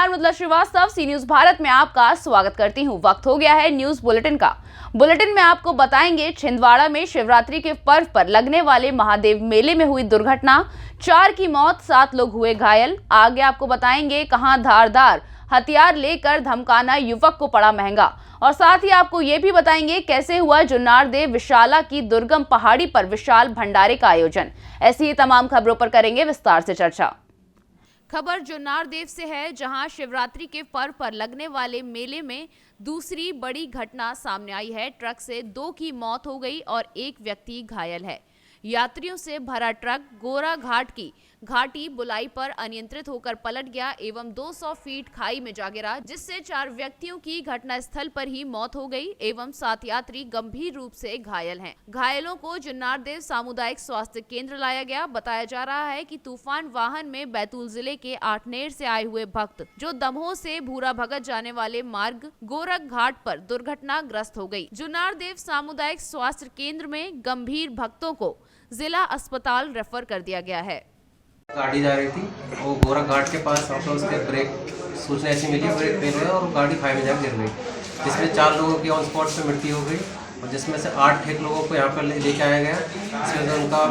नमस्कार, मुदला श्रीवास्तव सी न्यूज भारत में आपका स्वागत करती हूं। वक्त हो गया है न्यूज बुलेटिन का। बुलेटिन में आपको बताएंगे छिंदवाड़ा में शिवरात्रि के पर्व पर लगने वाले महादेव मेले में हुई दुर्घटना, 4 की मौत, 7 लोग हुए घायल। आगे आपको बताएंगे कहां धारदार हथियार लेकर धमकाना युवक को पड़ा महंगा, और साथ ही आपको ये भी बताएंगे कैसे हुआ जुन्नारदेव विशाला की दुर्गम पहाड़ी पर विशाल भंडारे का आयोजन। ऐसी ही तमाम खबरों पर करेंगे विस्तार से चर्चा। खबर जुन्नारदेव से है, जहां शिवरात्रि के पर्व पर लगने वाले मेले में दूसरी बड़ी घटना सामने आई है। ट्रक से 2 की मौत हो गई और 1 व्यक्ति घायल है। यात्रियों से भरा ट्रक गोरा घाट की घाटी बुलाई पर अनियंत्रित होकर पलट गया एवं 200 फीट खाई में जा गिरा, जिससे 4 व्यक्तियों की घटनास्थल पर ही मौत हो गई एवं 7 यात्री गंभीर रूप से घायल हैं। घायलों को जुन्नारदेव सामुदायिक स्वास्थ्य केंद्र लाया गया। बताया जा रहा है कि तूफान वाहन में बैतूल जिले के आठनेर से आए हुए भक्त जो दमोह से भूरा भगत जाने वाले मार्ग गोरख घाट पर दुर्घटनाग्रस्त हो गयी। जुन्नारदेव सामुदायिक स्वास्थ्य केंद्र में गंभीर भक्तों को जिला अस्पताल रेफर कर दिया गया है। गाड़ी जा रही थी, वो गोरख घाट के पास ऑटो, उसके ब्रेक सूचना ऐसी मिली, ब्रेक फेल हुआ और गाड़ी खाई में जाकर गिर गई, जिसमें 4 लोगों की ऑन स्पॉट पे मृत्यु हो गई और जिसमें से 8 लोगों को यहाँ पर लेके आया गया। इसमें से उनका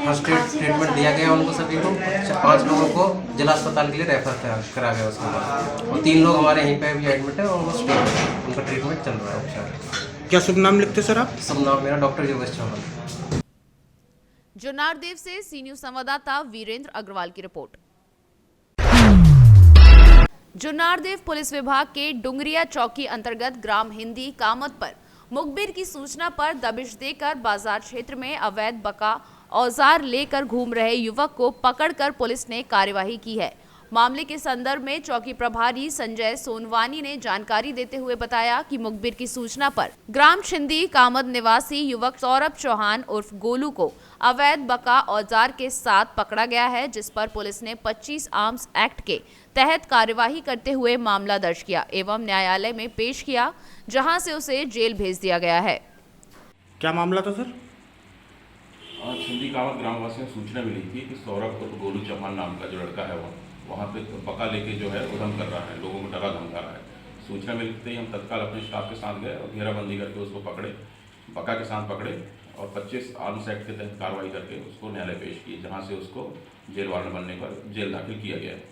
फर्स्ट एड ट्रीटमेंट दिया गया उनको सभी को। 5 लोगों को जिला अस्पताल के लिए रेफर करा गया उसके बाद, और 3 लोग हमारे यहीं पे भी एडमिट है और उनका ट्रीटमेंट चल रहा है, उपचार। क्या शुभ नाम लिखते सर आप? शुभ नाम मेरा डॉक्टर योगेश चौहान। जुन्नारदेव से सी न्यूज संवाददाता वीरेंद्र अग्रवाल की रिपोर्ट। जुन्नारदेव पुलिस विभाग के डुंगरिया चौकी अंतर्गत ग्राम हिंदी कामत पर मुखबिर की सूचना पर दबिश देकर बाजार क्षेत्र में अवैध बका औजार लेकर घूम रहे युवक को पकड़कर पुलिस ने कार्यवाही की है। मामले के संदर्भ में चौकी प्रभारी संजय सोनवानी ने जानकारी देते हुए बताया कि मुखबिर की सूचना पर ग्राम छिंदी कामद निवासी युवक सौरभ चौहान उर्फ गोलू को अवैध बका औजार के साथ पकड़ा गया है, जिस पर पुलिस ने 25 आर्म्स एक्ट के तहत कार्यवाही करते हुए मामला दर्ज किया एवं न्यायालय में पेश किया, जहां से उसे जेल भेज दिया गया है। क्या मामला था सर? छिंदी कामत ग्रामवासियों को सूचना मिली थी कि सौरभ उर्फ गोलू चौहान नाम का जो लड़का है वो वहाँ पे बका लेके जो है उधम कर रहा है, लोगों को डरा धमका रहा है। सूचना मिलते ही हम तत्काल अपने स्टाफ के साथ गए और घेराबंदी करके उसको पकड़े, बका के साथ पकड़े और 25 आर्म्स एक्ट के तहत कार्रवाई करके उसको न्यायालय पेश की, जहाँ से उसको जेल वारंट बनने पर जेल दाखिल किया गया है।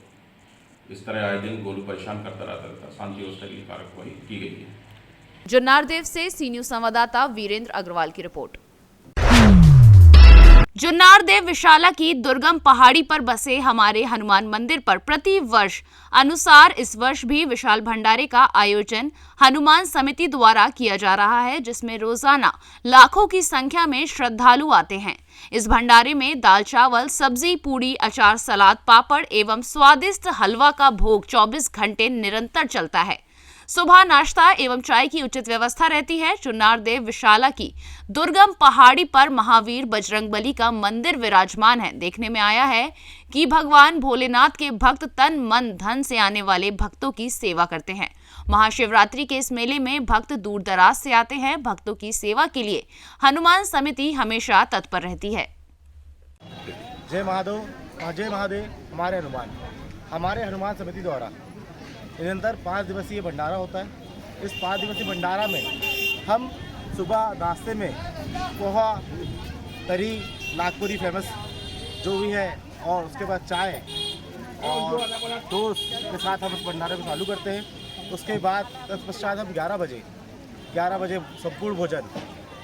इस तरह आए दिन गोलू परेशान करता रहता था, शांति व्यवस्था की कार्रवाई की गई है। जुन्नारदेव से सी न्यूज संवाददाता वीरेंद्र अग्रवाल की रिपोर्ट। जुन्नारदेव विशाला की दुर्गम पहाड़ी पर बसे हमारे हनुमान मंदिर पर प्रति वर्ष अनुसार इस वर्ष भी विशाल भंडारे का आयोजन हनुमान समिति द्वारा किया जा रहा है, जिसमें रोजाना लाखों की संख्या में श्रद्धालु आते हैं। इस भंडारे में दाल चावल, सब्जी, पूड़ी, अचार, सलाद, पापड़ एवं स्वादिष्ट हलवा का भोग 24 घंटे निरंतर चलता है। सुबह नाश्ता एवं चाय की उचित व्यवस्था रहती है। जुन्नारदेव विशाला की दुर्गम पहाड़ी पर महावीर बजरंगबली का मंदिर विराजमान है। देखने में आया है कि भगवान भोलेनाथ के भक्त तन मन धन से आने वाले भक्तों की सेवा करते हैं। महाशिवरात्रि के इस मेले में भक्त दूर दराज से आते हैं। भक्तों की सेवा के लिए हनुमान समिति हमेशा तत्पर रहती है। जय महादेव, जय महादेव। हमारे हनुमान समिति द्वारा निरंतर 5 दिवसीय भंडारा होता है। इस 5 दिवसीय भंडारा में हम सुबह नाश्ते में पोहा, तरी, नागपुरी फेमस जो भी है, और उसके बाद चाय और टोस्ट के साथ हम इस भंडारे को चालू करते हैं। उसके बाद तत्पश्चात हम 11 बजे संपूर्ण भोजन,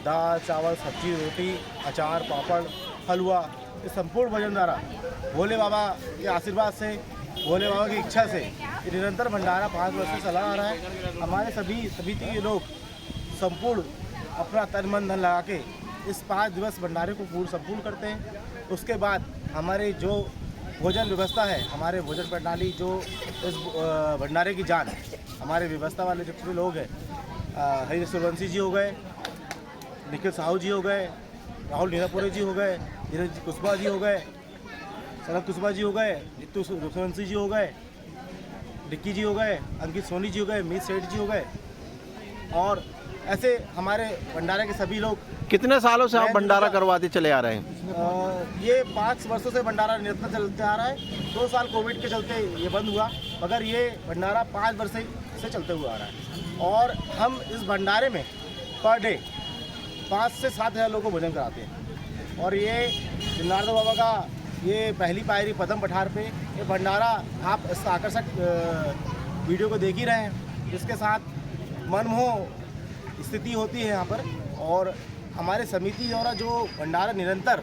दाल चावल, सब्जी, रोटी, अचार, पापड़, हलवा, इस संपूर्ण भोजन द्वारा भोले बाबा के आशीर्वाद से, भोले बाबा की इच्छा से ये निरंतर भंडारा 5 वर्ष से चला आ रहा है। हमारे सभी समिति के लोग संपूर्ण अपना तन मन धन लगा के इस 5 दिवस भंडारे को संपूर्ण करते हैं। उसके बाद हमारे जो भोजन व्यवस्था है, हमारे भोजन प्रणाली जो इस भंडारे की जान, हमारे व्यवस्था वाले जितने लोग हैं, हरी सूर्यवंशी जी हो गए, निखिल साहू जी हो गए, राहुल नीरापुरे जी हो गए, धीरज कुशवाहा जी हो गए, शरद कुशवाहा जी हो गए, नीतू सूर्यवंशी जी हो गए, डिक्की जी हो गए, अंकित सोनी जी हो गए, मीत सेठ जी हो गए, और ऐसे हमारे भंडारे के सभी लोग कितने सालों से आप भंडारा करवाते चले आ रहे हैं? ये 5 वर्षों से भंडारा निरंतर चलते आ रहा है। 2 साल कोविड के चलते ये बंद हुआ, मगर ये भंडारा 5 वर्ष से चलते हुए आ रहा है। और हम इस भंडारे में पर डे 5 से 7 हज़ार लोगों को भोजन कराते हैं। और ये जनार्दन बाबा का ये पहली पायरी पदम पठार पे ये भंडारा आप इस आकर्षक वीडियो को देख ही रहे हैं, जिसके साथ मनमोह स्थिति होती है यहाँ पर। और हमारे समिति द्वारा जो भंडारा निरंतर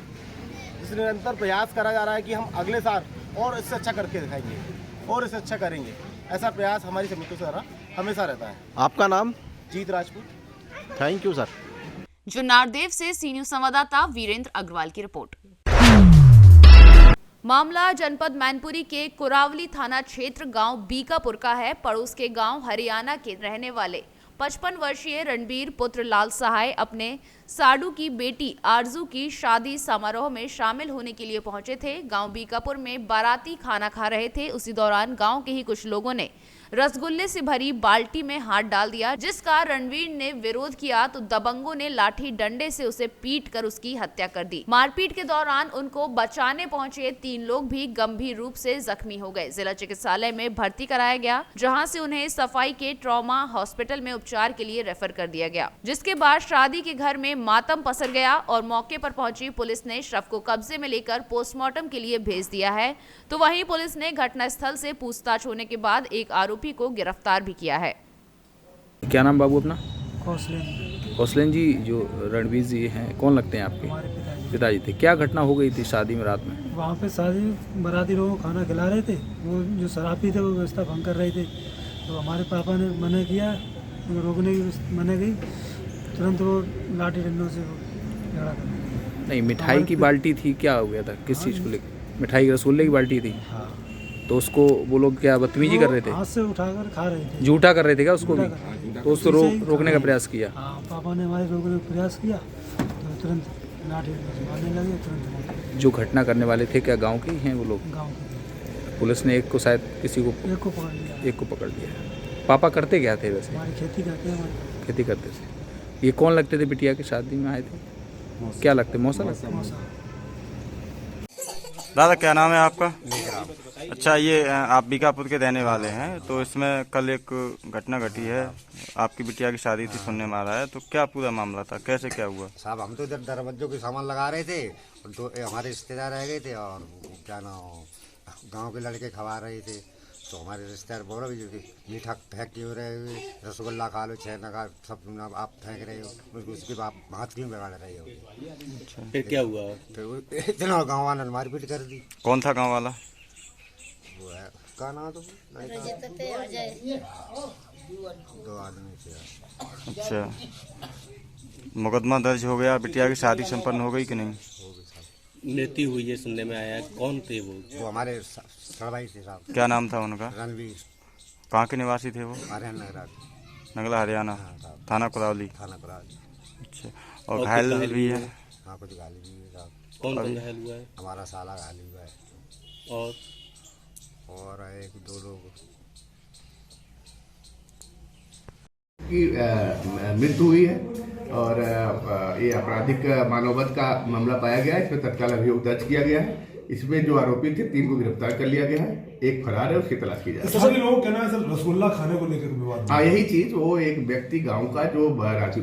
प्रयास करा जा रहा है कि हम अगले साल और इससे अच्छा करके दिखाएंगे और इससे अच्छा करेंगे, ऐसा प्रयास हमारी समिति द्वारा हमेशा रहता है। आपका नाम? Jeet Rajput. Thank you sir. जो नारदेव से सी न्यूज संवाददाता वीरेंद्र अग्रवाल की रिपोर्ट। मामला जनपद मैनपुरी के कुरावली थाना क्षेत्र गांव बीकापुर का है। पड़ोस के गांव हरियाणा के रहने वाले 55 वर्षीय रणबीर पुत्र लाल सहाय अपने साडू की बेटी आरजू की शादी समारोह में शामिल होने के लिए पहुंचे थे। गांव बीकापुर में बाराती खाना खा रहे थे। उसी दौरान गांव के ही कुछ लोगों ने रसगुल्ले से भरी बाल्टी में हाथ डाल दिया, जिसका रणवीर ने विरोध किया तो दबंगों ने लाठी डंडे से उसे पीट कर उसकी हत्या कर दी। मारपीट के दौरान उनको बचाने पहुंचे 3 लोग भी गंभीर रूप से जख्मी हो गए। जिला चिकित्सालय में भर्ती कराया गया, जहां से उन्हें सफाई के ट्रॉमा हॉस्पिटल में उपचार के लिए रेफर कर दिया गया। जिसके बाद शादी के घर में मातम पसर गया और मौके पर पहुंची पुलिस ने शव को कब्जे में लेकर पोस्टमार्टम के लिए भेज दिया है। तो वहीं पुलिस ने घटनास्थल से पूछताछ होने के बाद एक आरोपी को गिरफ्तार भी किया है। क्या नाम बाबू अपना? कौशलेन। कौशलेन जी, जो रणवीर जी हैं कौन लगते हैं आपके? हमारे पिताजी थे। क्या घटना हो गई थी शादी में रात में? वहाँ पे शादी बाराती लोगों को खाना खिला रहे थे, वो जो शराबी थे वो व्यवस्था भंग कर रहे थे। तो हमारे पापा ने मना किया, रोकने की मना की, तुरंत वो लाठी डंडों से झगड़ा कर। नहीं, मिठाई की बाल्टी थी, क्या हो गया था? किस चीज़ को लेकर? मिठाई की रसगुल्ले की बाल्टी थी। हाँ। तो उसको वो लोग क्या बदतमीजी कर रहे थे? हाथ से उठाकर खा रहे थे। झूठा कर रहे थे क्या उसको भी? झूठा तो उसको रोकने का प्रयास किया। हाँ, पापा ने हमारे रोकने का प्रयास किया तो तुरंत लाठी मारने लगे, तुरंत। जो घटना करने वाले थे क्या गाँव के ही हैं वो लोग? गाँव के पुलिस ने एक को शायद किसी को एक को पकड़ लिया। एक को पकड़ लिया। पापा करते क्या थे वैसे? हमारी खेती करते हैं। हमारे खेती करते थे। ये कौन लगते थे? बिटिया की शादी में आए थे, क्या लगते? मौसा लगते? मौसा। दादा क्या नाम है आपका? अच्छा, ये आप बीकापुर के रहने वाले हैं, तो इसमें कल एक घटना घटी है, आपकी बिटिया की शादी थी सुनने में आ रहा है, तो क्या पूरा मामला था, कैसे क्या हुआ? साहब हम तो इधर दरवाजों के सामान लगा रहे थे और 2 हमारे रिश्तेदार रह गए थे और क्या नाम गांव के लड़के खवा रहे थे। तो हमारे रिश्तेदार बोल रहे थे मीठा फेंक क्यों रहे हो, रसगुल्ला खा लो, छेना खा, सब आप फेंक रहे हो, उसके आप हाथ क्यों बिगाड़ रहे हो? फिर क्या हुआ? फिर इतना गाँव वाला ने मारपीट कर दी। कौन था गाँव वाला? वो है का नाम तो 2 आदमी थे। अच्छा, मुकदमा दर्ज हो गया, बिटिया की शादी संपन्न हो गई कि नहीं? मृत्यु हुई है सुनने में आया। कौन थे वो? वो हमारे सड़वाई थे साहब। क्या नाम था उनका? रणवीर। कहाँ के निवासी थे वो? हरियाणा नगरा। नगला हरियाणा, थाना कुरावली। थाना कुरावली। अच्छा, और घायल भी है? हाँ, कुछ घायल भी है साहब। कौन घायल हुआ है? हमारा साला घायल हुआ है और 1-2 लोग की मृत्यु हुई है और ये आपराधिक मानववध का मामला पाया गया है। इसमें तत्काल अभियोग दर्ज किया गया है। इसमें जो आरोपी थे 3 को गिरफ्तार कर लिया गया है, एक फरार है, उसकी तलाश की जा रही है। सभी लोग कहना है सर रसगुल्ला खाने को लेकर विवाद। हाँ, यही चीज, वो एक व्यक्ति गांव का जो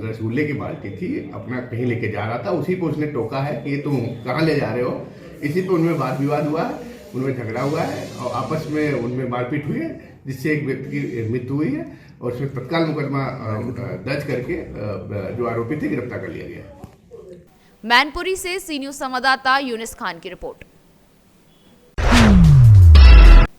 रसगुल्ले की बाल्टी थी अपना कहीं लेके जा रहा था, उसी को उसने टोका है कि तुम कहाँ ले जा रहे हो। इसी पे उनमें वाद विवाद हुआ है, उनमें झगड़ा हुआ है और आपस में उनमें मारपीट हुई है, जिससे एक व्यक्ति की मृत्यु हुई है और उसमें तत्काल मुकदमा दर्ज करके जो आरोपी थे गिरफ्तार कर लिया गया। मैनपुरी से सी न्यूज संवाददाता यूनिस खान की रिपोर्ट।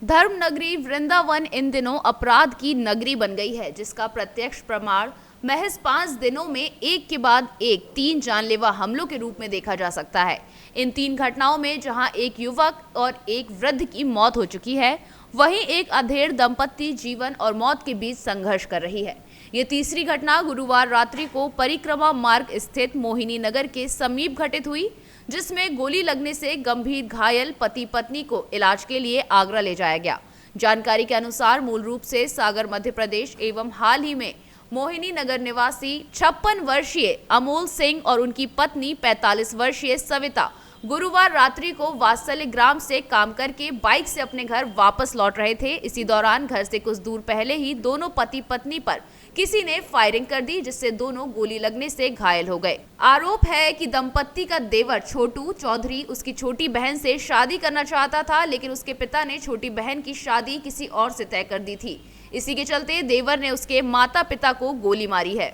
धर्म नगरी वृंदावन इन दिनों अपराध की नगरी बन गई है, जिसका प्रत्यक्ष प्रमाण महज 5 दिनों में एक के बाद एक 3 जानलेवा हमलों के रूप में देखा जा सकता है। इन 3 घटनाओं में जहां एक युवक और एक वृद्ध की मौत हो चुकी है, वहीं एक अधेड़ दंपत्ति जीवन और मौत के बीच संघर्ष कर रही है। ये तीसरी घटना गुरुवार रात्रि को परिक्रमा मार्ग स्थित मोहिनी नगर के समीप घटित हुई, जिसमें गोली लगने से गंभीर घायल पति पत्नी को इलाज के लिए आगरा ले जाया गया। जानकारी के अनुसार मूल रूप से सागर मध्य प्रदेश एवं हाल ही में मोहिनी नगर निवासी 56 वर्षीय अमोल सिंह और उनकी पत्नी 45 वर्षीय सविता गुरुवार रात्रि को वात्सल्य ग्राम से काम करके बाइक से अपने घर वापस लौट रहे थे। इसी दौरान घर से कुछ दूर पहले ही दोनों पति पत्नी पर किसी ने फायरिंग कर दी, जिससे दोनों गोली लगने से घायल हो गए। आरोप है कि दंपत्ति का देवर छोटू चौधरी उसकी छोटी बहन से शादी करना चाहता था, लेकिन उसके पिता ने छोटी बहन की शादी किसी और से तय कर दी थी। इसी के चलते देवर ने उसके माता पिता को गोली मारी है।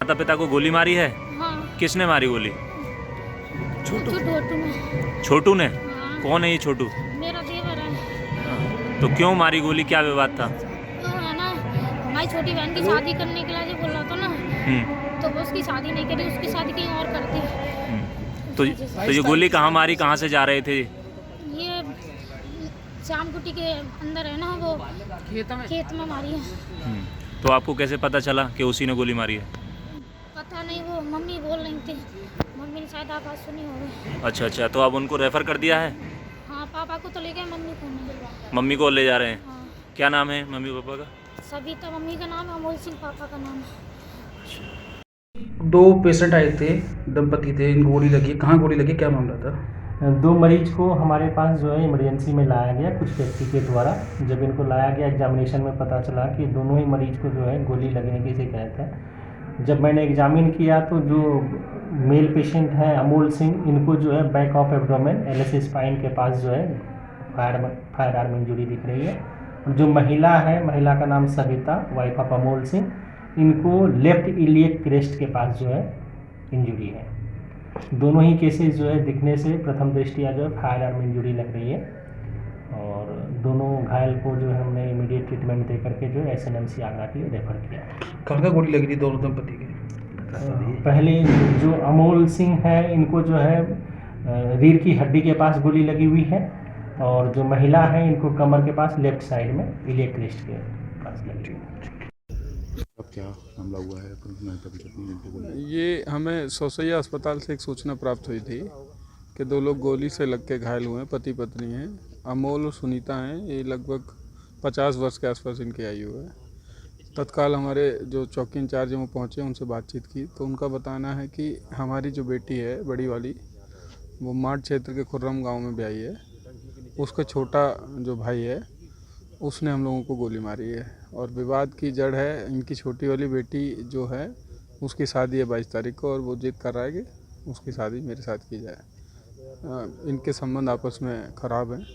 माता पिता को गोली मारी है? हाँ। किसने मारी गोली? छोटू ने। कौन है ये छोटू? मेरा देवर है। तो क्यों मारी गोली, क्या विवाद था? तो है ना, हमारी छोटी बहन की शादी करने के लिए बोल रहा था ना, तो वो उसकी शादी नहीं करी, उसकी शादी कहीं और करती। तो ये गोली कहाँ मारी, कहाँ से जा रहे थे? ये श्यामकुटी के अंदर है ना, वो खेत में मारी है। तो आपको कैसे पता चला कि उसी ने गोली मारी है? पता नहीं, वो मम्मी बोल रही थी, मम्मी ने शायद आवाज़ सुनी होगी। अच्छा, तो अब उनको रेफर कर दिया है? हाँ, पापा को तो ले गए, मम्मी को नहीं। मम्मी को ले जा रहे हैं? हाँ। क्या नाम है मम्मी पापा का? सविता मम्मी का नाम है, अमोल सिंह पापा का नाम है। 2 पेशेंट आए थे, दंपति थे, इनको गोली लगी। कहाँ गोली लगी, क्या मामला था? 2 मरीज को हमारे पास जो है इमरजेंसी में लाया गया कुछ व्यक्ति के द्वारा। जब इनको लाया गया, एग्जामिनेशन में पता चला कि दोनों ही मरीज को जो है गोली लगने की शिकायत है। जब मैंने एग्जामिन किया तो जो मेल पेशेंट है अमोल सिंह, इनको जो है back of abdomen LS spine के पास जो है फायर आर्म इंजरी दिख रही है। जो महिला है, महिला का नाम सविता, वाइफ ऑफ अमोल सिंह, इनको लेफ्ट इलियक क्रेस्ट के पास जो है इंजरी है। दोनों ही केसेस जो है दिखने से प्रथम दृष्टिया जो है फायर आर्म इंजरी लग रही है, और दोनों घायल को जो है हमने इमीडिएट ट्रीटमेंट दे करके जो है SNMC आगरा के लिए रेफर किया। कहाँ गोली लगी थी दोनों दंपति के? पहले जो अमोल सिंह है, इनको जो है रीढ़ की हड्डी के पास गोली लगी हुई है, और जो महिला है इनको कमर के पास लेफ्ट साइड में इलियक क्रेस्ट के पास लगी हुई है। अब क्या हमला हुआ है? ये हमें सोसैया अस्पताल से एक सूचना प्राप्त हुई थी कि 2 लोग गोली से लग के घायल हुए हैं, पति पत्नी हैं। अमोल और सुनीता हैं, ये लगभग 50 वर्ष के आसपास इनकी आयु है। तत्काल हमारे जो चौकी इंचार्ज हैं वो पहुँचे, उनसे बातचीत की, तो उनका बताना है कि हमारी जो बेटी है बड़ी वाली, वो माठ क्षेत्र के खुर्रम गाँव में ब्याही है। उसका छोटा जो भाई है उसने हम लोगों को गोली मारी है, और विवाद की जड़ है इनकी छोटी वाली बेटी जो है उसकी शादी है 22 तारीख को, और वो जिद कर रहा है कि उसकी शादी मेरे साथ की जाए। इनके संबंध आपस में ख़राब हैं,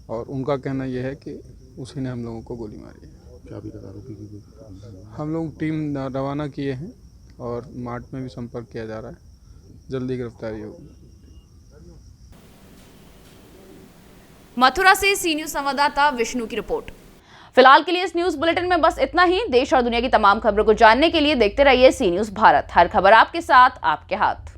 और उनका कहना यह है कि उसी ने हम लोगों को गोली मारी है। क्या अभी तक आरोपी की हम लोग टीम रवाना किए हैं, और मार्ट में भी संपर्क किया जा रहा है, जल्दी गिरफ्तारी होगी। मथुरा से सी न्यूज संवाददाता विष्णु की रिपोर्ट। फिलहाल के लिए इस न्यूज बुलेटिन में बस इतना ही। देश और दुनिया की तमाम खबरों को जानने के लिए देखते रहिए सी न्यूज भारत। हर खबर आपके साथ, आपके हाथ।